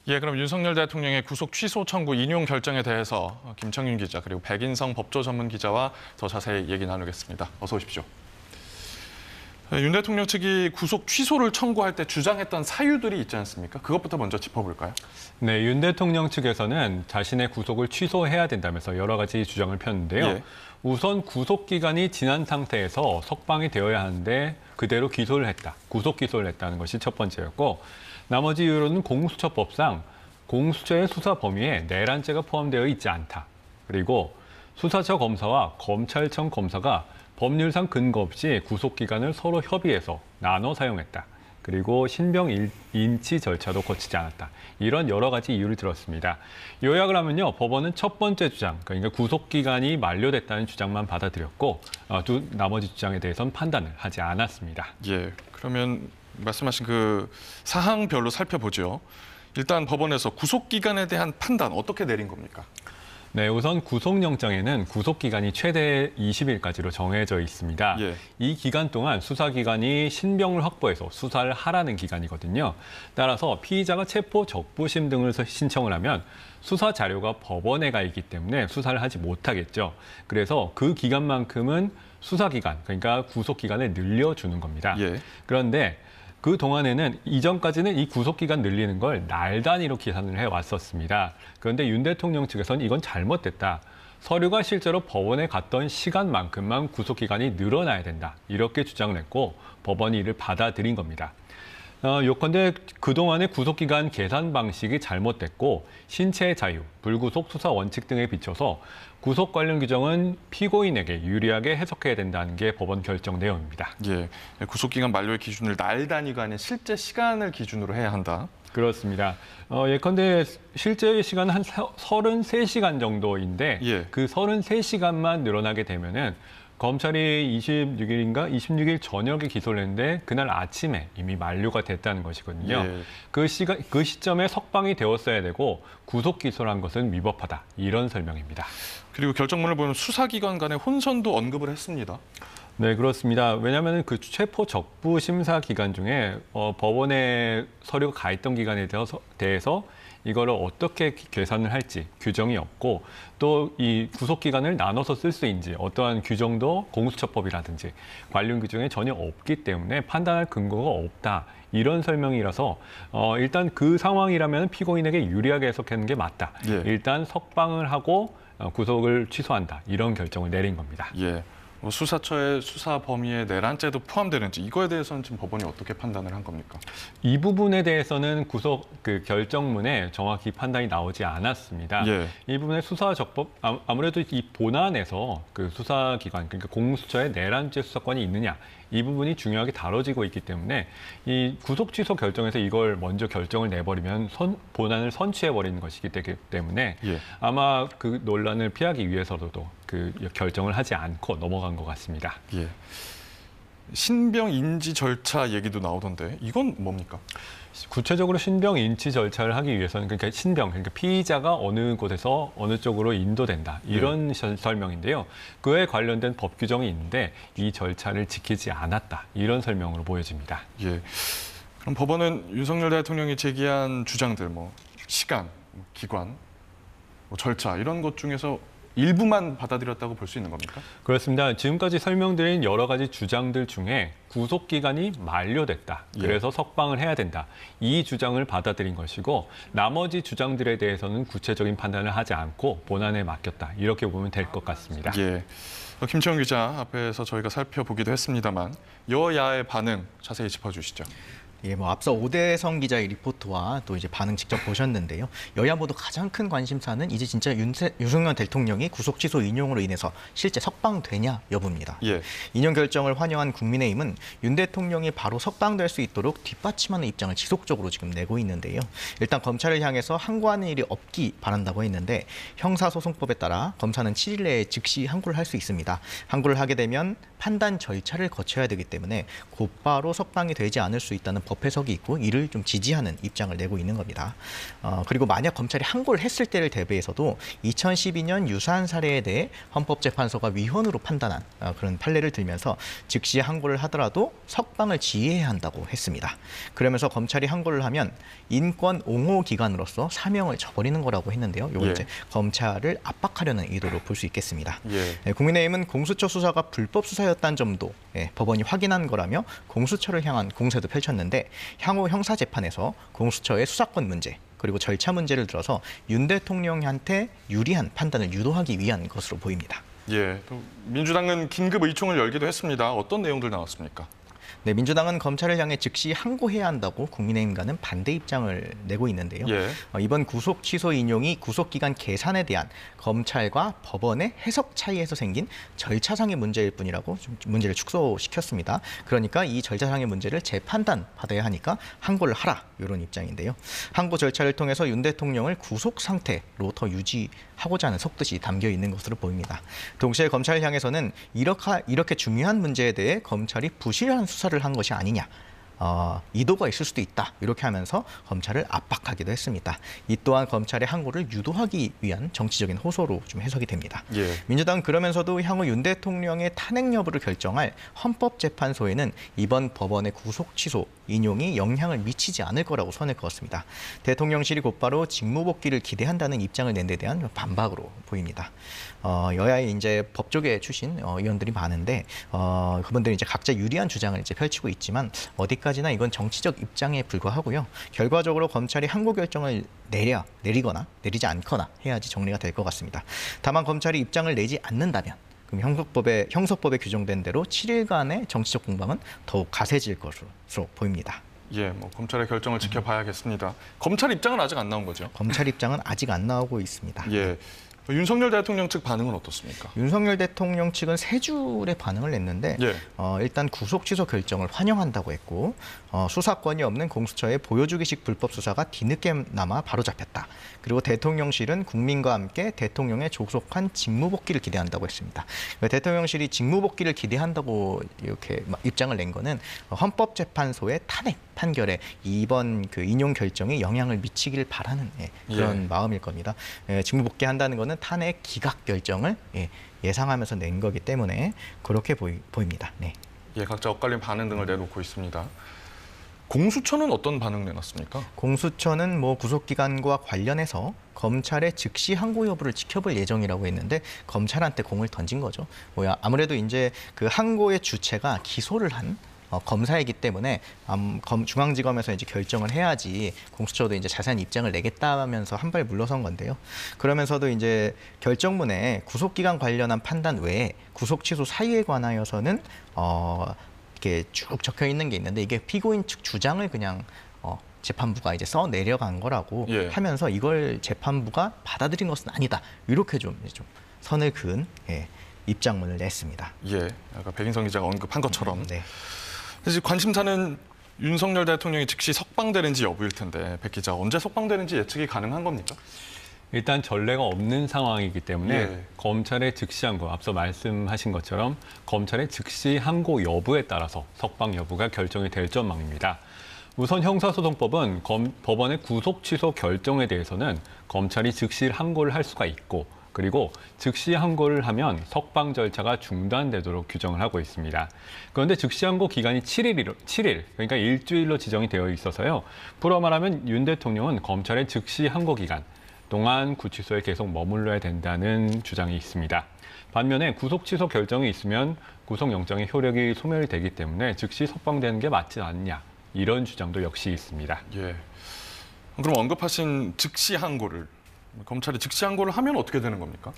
예, 그럼 윤석열 대통령의 구속 취소 청구 인용 결정에 대해서 김청윤 기자 그리고 백인성 법조 전문 기자와 더 자세히 얘기 나누겠습니다. 어서 오십시오. 윤 대통령 측이 구속 취소를 청구할 때 주장했던 사유들이 있지 않습니까? 그것부터 먼저 짚어볼까요? 네, 윤 대통령 측에서는 자신의 구속을 취소해야 된다면서 여러 가지 주장을 폈는데요. 예. 우선 구속 기간이 지난 상태에서 석방이 되어야 하는데 그대로 기소를 했다. 구속 기소를 했다는 것이 첫 번째였고, 나머지 이유로는 공수처법상 공수처의 수사 범위에 내란죄가 포함되어 있지 않다. 그리고 수사처 검사와 검찰청 검사가 법률상 근거 없이 구속 기간을 서로 협의해서 나눠 사용했다. 그리고 신병 인치 절차도 거치지 않았다. 이런 여러 가지 이유를 들었습니다. 요약을 하면요, 법원은 첫 번째 주장, 그러니까 구속 기간이 만료됐다는 주장만 받아들였고, 나머지 주장에 대해서는 판단을 하지 않았습니다. 예, 그러면 말씀하신 그 사항별로 살펴보죠. 일단 법원에서 구속 기간에 대한 판단 어떻게 내린 겁니까? 네, 우선 구속영장에는 구속기간이 최대 20일까지로 정해져 있습니다. 예. 이 기간 동안 수사기관이 신병을 확보해서 수사를 하라는 기간이거든요. 따라서 피의자가 체포 적부심 등을 신청을 하면 수사 자료가 법원에 가 있기 때문에 수사를 하지 못하겠죠. 그래서 그 기간만큼은 수사기간, 그러니까 구속기간을 늘려주는 겁니다. 예. 그런데 그 동안에는 이전까지는 이 구속기간 늘리는 걸 날 단위로 계산을 해왔었습니다. 그런데 윤 대통령 측에서는 이건 잘못됐다. 서류가 실제로 법원에 갔던 시간만큼만 구속기간이 늘어나야 된다. 이렇게 주장을 했고 법원이 이를 받아들인 겁니다. 요컨대 그동안의 구속기간 계산 방식이 잘못됐고 신체의 자유, 불구속 수사 원칙 등에 비춰서 구속 관련 규정은 피고인에게 유리하게 해석해야 된다는 게 법원 결정 내용입니다. 예, 구속기간 만료의 기준을 날 단위가 아닌 실제 시간을 기준으로 해야 한다. 그렇습니다. 예컨대 실제 시간은 한 33시간 정도인데 예. 그 33시간만 늘어나게 되면은 검찰이 26일 저녁에 기소를 했는데 그날 아침에 이미 만료가 됐다는 것이거든요. 예. 그 시점에 석방이 되었어야 되고 구속 기소를 한 것은 위법하다. 이런 설명입니다. 그리고 결정문을 보면 수사기관 간의 혼선도 언급을 했습니다. 네, 그렇습니다. 왜냐하면 그 체포 적부 심사 기간 중에 법원에 서류가 가 있던 기간에 대해서 이거를 어떻게 계산을 할지 규정이 없고 또 이 구속 기간을 나눠서 쓸 수 있는지 어떠한 규정도 공수처법이라든지 관련 규정에 전혀 없기 때문에 판단할 근거가 없다. 이런 설명이라서 일단 그 상황이라면 피고인에게 유리하게 해석하는 게 맞다. 예. 일단 석방을 하고 구속을 취소한다. 이런 결정을 내린 겁니다. 예. 수사처의 수사 범위에 내란죄도 포함되는지 이거에 대해서는 지금 법원이 어떻게 판단을 한 겁니까? 이 부분에 대해서는 구속 결정문에 정확히 판단이 나오지 않았습니다. 예. 이 부분에 수사적법 아무래도 이 본안에서 그 수사기관 그러니까 공수처의 내란죄 수사권이 있느냐 이 부분이 중요하게 다뤄지고 있기 때문에 이 구속 취소 결정에서 이걸 먼저 결정을 내버리면 본안을 선취해버리는 것이기 때문에 예. 아마 그 논란을 피하기 위해서도 그 결정을 하지 않고 넘어간 것 같습니다. 예. 신병 인지 절차 얘기도 나오던데 이건 뭡니까? 구체적으로 신병 인치 절차를 하기 위해서는 그러니까 피의자가 어느 곳에서 어느 쪽으로 인도된다 이런 설명인데요. 그에 관련된 법 규정이 있는데 이 절차를 지키지 않았다 이런 설명으로 보여집니다. 예. 그럼 법원은 윤석열 대통령이 제기한 주장들, 시간, 기관, 절차 이런 것 중에서 일부만 받아들였다고 볼 수 있는 겁니까? 그렇습니다. 지금까지 설명드린 여러 가지 주장들 중에 구속기간이 만료됐다. 그래서 석방을 해야 된다. 이 주장을 받아들인 것이고 나머지 주장들에 대해서는 구체적인 판단을 하지 않고 본안에 맡겼다. 이렇게 보면 될 것 같습니다. 예. 김청윤 기자 앞에서 저희가 살펴보기도 했습니다만 여야의 반응 자세히 짚어주시죠. 예, 앞서 오대성 기자의 리포트와 또 이제 반응 직접 보셨는데요. 여야 모두 가장 큰 관심사는 이제 진짜 윤석열 대통령이 구속 취소 인용으로 인해서 실제 석방되냐 여부입니다. 예. 인용 결정을 환영한 국민의힘은 윤 대통령이 바로 석방될 수 있도록 뒷받침하는 입장을 지속적으로 지금 내고 있는데요. 일단 검찰을 향해서 항고하는 일이 없기 바란다고 했는데 형사소송법에 따라 검사는 7일 내에 즉시 항고를 할 수 있습니다. 항고를 하게 되면 판단 절차를 거쳐야 되기 때문에 곧바로 석방이 되지 않을 수 있다는 법 해석이 있고 이를 좀 지지하는 입장을 내고 있는 겁니다. 그리고 만약 검찰이 항고를 했을 때를 대비해서도 2012년 유사한 사례에 대해 헌법재판소가 위헌으로 판단한 그런 판례를 들면서 즉시 항고를 하더라도 석방을 지휘해야 한다고 했습니다. 그러면서 검찰이 항고를 하면 인권 옹호 기관으로서 사명을 저버리는 거라고 했는데요. 이건 예. 이제 검찰을 압박하려는 의도로 볼 수 있겠습니다. 예. 국민의힘은 공수처 수사가 불법 수사였다는 점도 법원이 확인한 거라며 공수처를 향한 공세도 펼쳤는데 향후 형사 재판에서 공수처의 수사권 문제 그리고 절차 문제를 들어서 윤 대통령한테 유리한 판단을 유도하기 위한 것으로 보입니다. 예. 또 민주당은 긴급 의총을 열기도 했습니다. 어떤 내용들 나왔습니까? 네, 민주당은 검찰을 향해 즉시 항고해야 한다고 국민의힘과는 반대 입장을 내고 있는데요. 예. 이번 구속 취소 인용이 구속기간 계산에 대한 검찰과 법원의 해석 차이에서 생긴 절차상의 문제일 뿐이라고 좀 문제를 축소시켰습니다. 그러니까 이 절차상의 문제를 재판단 받아야 하니까 항고를 하라 이런 입장인데요. 항고 절차를 통해서 윤 대통령을 구속 상태로 더 유지하고자 하는 속뜻이 담겨 있는 것으로 보입니다. 동시에 검찰을 향해서는 이렇게 중요한 문제에 대해 검찰이 부실한 수사를 한 것이 아니냐. 이도가 있을 수도 있다. 이렇게 하면서 검찰을 압박하기도 했습니다. 이 또한 검찰의 항고를 유도하기 위한 정치적인 호소로 좀 해석이 됩니다. 예. 민주당은 그러면서도 향후 윤 대통령의 탄핵 여부를 결정할 헌법재판소에는 이번 법원의 구속 취소 인용이 영향을 미치지 않을 거라고 선을 그었습니다. 대통령실이 곧바로 직무복귀를 기대한다는 입장을 낸 데 대한 반박으로 보입니다. 여야의 이제 법조계 출신 의원들이 많은데 그분들이 이제 각자 유리한 주장을 이제 펼치고 있지만 어디까지나 이건 정치적 입장에 불과하고요. 결과적으로 검찰이 항고 결정을 내리거나 내리지 않거나 해야지 정리가 될 것 같습니다. 다만 검찰이 입장을 내지 않는다면 그럼 형사법에 규정된 대로 7일간의 정치적 공방은 더욱 가세질 것으로 보입니다. 예, 뭐 검찰의 결정을 지켜봐야겠습니다. 검찰 입장은 아직 안 나온 거죠? 검찰 입장은 아직 안 나오고 있습니다. 예. 윤석열 대통령 측 반응은 어떻습니까? 윤석열 대통령 측은 세 줄의 반응을 냈는데 예. 일단 구속 취소 결정을 환영한다고 했고 수사권이 없는 공수처의 보여주기식 불법 수사가 뒤늦게나마 바로잡혔다. 그리고 대통령실은 국민과 함께 대통령의 조속한 직무복귀를 기대한다고 했습니다. 대통령실이 직무복귀를 기대한다고 이렇게 입장을 낸 거는 헌법재판소의 탄핵 판결에 이번 그 인용 결정이 영향을 미치길 바라는 그런 마음일 겁니다. 직무복귀한다는 거는 탄핵 기각 결정을 예상하면서 낸 거기 때문에 그렇게 보입니다. 네. 예, 각자 엇갈린 반응 등을 내놓고 있습니다. 공수처는 어떤 반응 내놨습니까? 공수처는 구속기간과 관련해서 검찰의 즉시 항고 여부를 지켜볼 예정이라고 했는데 검찰한테 공을 던진 거죠. 아무래도 이제 그 항고의 주체가 기소를 한 검사이기 때문에 중앙지검에서 이제 결정을 해야지 공수처도 이제 자세한 입장을 내겠다면서 한 발 물러선 건데요. 그러면서도 이제 결정문에 구속기간 관련한 판단 외에 구속 취소 사유에 관하여서는 이렇게 쭉 적혀 있는 게 있는데 이게 피고인 측 주장을 그냥 재판부가 이제 써 내려간 거라고 하면서 이걸 재판부가 받아들인 것은 아니다. 이렇게 좀 선을 그은 입장문을 냈습니다. 예, 아까 백인성 기자가 언급한 것처럼. 네. 사실 관심사는 윤석열 대통령이 즉시 석방되는지 여부일 텐데 백 기자 언제 석방되는지 예측이 가능한 겁니까? 일단 전례가 없는 상황이기 때문에 예. 검찰의 즉시 항고, 앞서 말씀하신 것처럼 검찰의 즉시 항고 여부에 따라서 석방 여부가 결정이 될 전망입니다. 우선 형사소송법은 법원의 구속 취소 결정에 대해서는 검찰이 즉시 항고를 할 수가 있고 그리고 즉시 항고를 하면 석방 절차가 중단되도록 규정을 하고 있습니다. 그런데 즉시 항고 기간이 7일, 그러니까 일주일로 지정이 되어 있어서요. 풀어 말하면 윤 대통령은 검찰의 즉시 항고 기간 동안 구치소에 계속 머물러야 된다는 주장이 있습니다. 반면에 구속 취소 결정이 있으면 구속영장의 효력이 소멸이 되기 때문에 즉시 석방되는 게 맞지 않냐. 이런 주장도 역시 있습니다. 예. 그럼 언급하신 즉시 항고를 검찰이 즉시 항고를 하면 어떻게 되는 겁니까?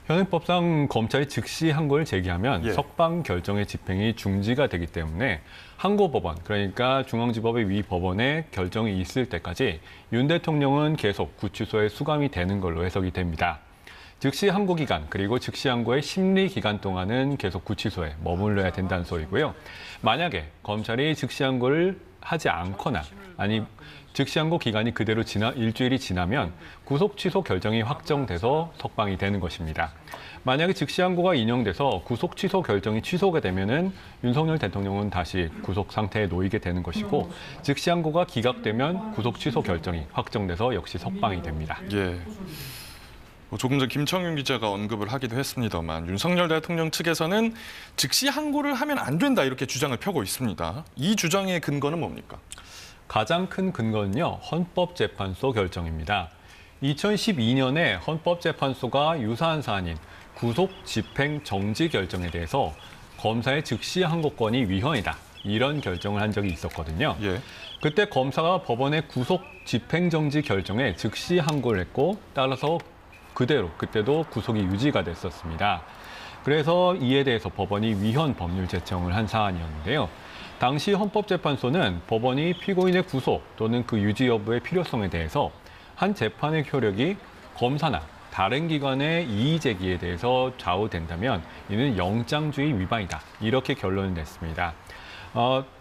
현행법상 검찰이 즉시 항고를 제기하면 석방 결정의 집행이 중지가 되기 때문에 항고법원, 그러니까 중앙지법의 위 법원의 결정이 있을 때까지 윤 대통령은 계속 구치소에 수감이 되는 걸로 해석이 됩니다. 즉시 항고 기간 그리고 즉시 항고의 심리 기간 동안은 계속 구치소에 머물러야 된다는 소리고요. 만약에 검찰이 즉시 항고를 하지 않거나 아니 즉시 항고 기간이 그대로 일주일이 지나면 구속 취소 결정이 확정돼서 석방이 되는 것입니다. 만약에 즉시 항고가 인용돼서 구속 취소 결정이 취소가 되면은 윤석열 대통령은 다시 구속 상태에 놓이게 되는 것이고 즉시 항고가 기각되면 구속 취소 결정이 확정돼서 역시 석방이 됩니다. 예. 조금 전 김청윤 기자가 언급을 하기도 했습니다만 윤석열 대통령 측에서는 즉시 항고를 하면 안 된다 이렇게 주장을 펴고 있습니다. 이 주장의 근거는 뭡니까? 가장 큰 근거는요, 헌법재판소 결정입니다. 2012년에 헌법재판소가 유사한 사안인 구속 집행 정지 결정에 대해서 검사의 즉시 항고권이 위헌이다. 이런 결정을 한 적이 있었거든요. 예. 그때 검사가 법원의 구속 집행 정지 결정에 즉시 항고를 했고 따라서 그대로 그때도 구속이 유지가 됐었습니다. 그래서 이에 대해서 법원이 위헌 법률 제청을 한 사안이었는데요. 당시 헌법재판소는 법원이 피고인의 구속 또는 그 유지 여부의 필요성에 대해서 한 재판의 효력이 검사나 다른 기관의 이의 제기에 대해서 좌우된다면 이는 영장주의 위반이다. 이렇게 결론을 냈습니다.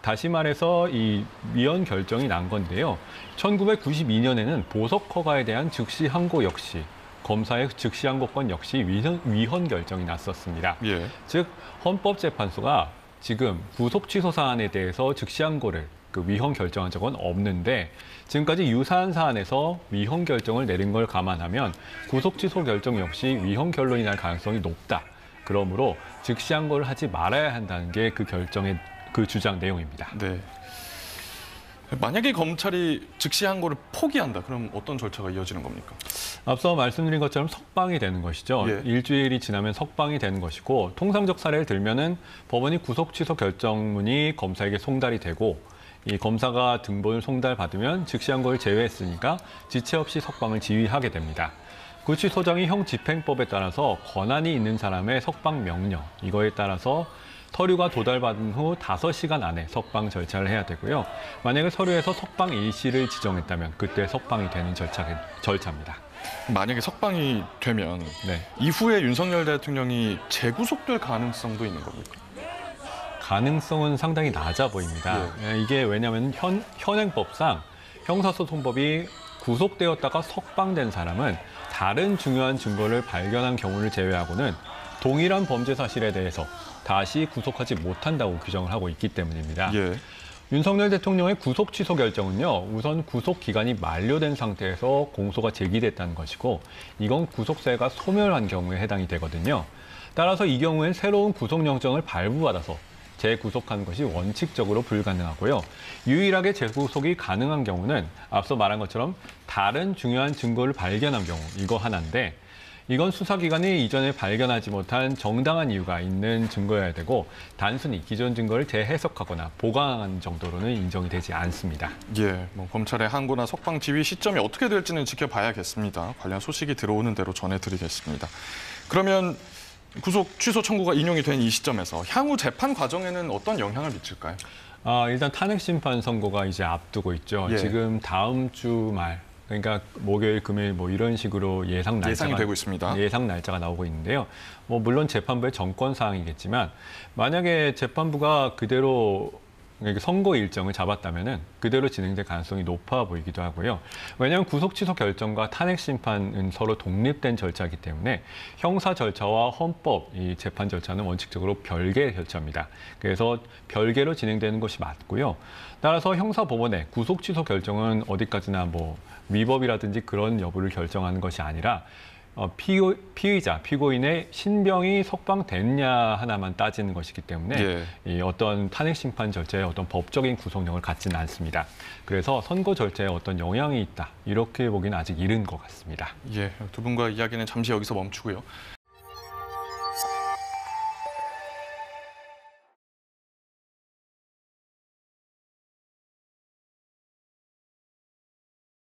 다시 말해서 이 위헌 결정이 난 건데요. 1992년에는 보석 허가에 대한 즉시 항고 역시 검사의 즉시 항고권 역시 위헌 결정이 났었습니다. 예. 즉 헌법재판소가 지금 구속 취소 사안에 대해서 즉시 항고를 위헌 결정한 적은 없는데 지금까지 유사한 사안에서 위헌 결정을 내린 걸 감안하면 구속 취소 결정 역시 위헌 결론이 날 가능성이 높다. 그러므로 즉시 항고를 하지 말아야 한다는 게 그 결정의 그 주장 내용입니다. 네. 만약에 검찰이 즉시 항고를 포기한다. 그럼 어떤 절차가 이어지는 겁니까? 앞서 말씀드린 것처럼 석방이 되는 것이죠. 예. 일주일이 지나면 석방이 되는 것이고 통상적 사례를 들면은 법원이 구속 취소 결정문이 검사에게 송달이 되고 이 검사가 등본을 송달받으면 즉시 항고를 제외했으니까 지체 없이 석방을 지휘하게 됩니다. 구치소장이 형집행법에 따라서 권한이 있는 사람의 석방 명령 이거에 따라서 서류가 도달받은 후 5시간 안에 석방 절차를 해야 되고요. 만약에 서류에서 석방 일시를 지정했다면 그때 석방이 되는 절차입니다. 만약에 석방이 되면 네. 이후에 윤석열 대통령이 재구속될 가능성도 있는 겁니까? 가능성은 상당히 낮아 보입니다. 이게 왜냐하면 현행법상 형사소송법이 구속되었다가 석방된 사람은 다른 중요한 증거를 발견한 경우를 제외하고는 동일한 범죄 사실에 대해서 다시 구속하지 못한다고 규정을 하고 있기 때문입니다. 예. 윤석열 대통령의 구속 취소 결정은요, 우선 구속 기간이 만료된 상태에서 공소가 제기됐다는 것이고, 이건 구속세가 소멸한 경우에 해당이 되거든요. 따라서 이 경우엔 새로운 구속영장을 발부받아서 재구속하는 것이 원칙적으로 불가능하고요. 유일하게 재구속이 가능한 경우는 앞서 말한 것처럼 다른 중요한 증거를 발견한 경우, 이거 하나인데, 이건 수사기관이 이전에 발견하지 못한 정당한 이유가 있는 증거여야 되고 단순히 기존 증거를 재해석하거나 보강한 정도로는 인정이 되지 않습니다. 예, 검찰의 항고나 석방 지휘 시점이 어떻게 될지는 지켜봐야겠습니다. 관련 소식이 들어오는 대로 전해드리겠습니다. 그러면 구속 취소 청구가 인용이 된 이 시점에서 향후 재판 과정에는 어떤 영향을 미칠까요? 일단 탄핵 심판 선고가 이제 앞두고 있죠. 예. 지금 다음 주 말. 그러니까 목요일, 금요일 이런 식으로 예상이 되고 있습니다. 예상 날짜가 나오고 있는데요. 물론 재판부의 정권 사항이겠지만 만약에 재판부가 그대로 선고 일정을 잡았다면은 그대로 진행될 가능성이 높아 보이기도 하고요. 왜냐하면 구속 취소 결정과 탄핵 심판은 서로 독립된 절차이기 때문에 형사 절차와 헌법 이 재판 절차는 원칙적으로 별개 절차입니다. 그래서 별개로 진행되는 것이 맞고요. 따라서 형사법원의 구속 취소 결정은 어디까지나 위법이라든지 그런 여부를 결정하는 것이 아니라 피의자, 피고인의 신병이 석방됐냐 하나만 따지는 것이기 때문에 이 어떤 탄핵 심판 절차에 어떤 법적인 구속력을 갖지는 않습니다. 그래서 선고 절차에 어떤 영향이 있다 이렇게 보기는 아직 이른 것 같습니다. 예, 두 분과 이야기는 잠시 여기서 멈추고요.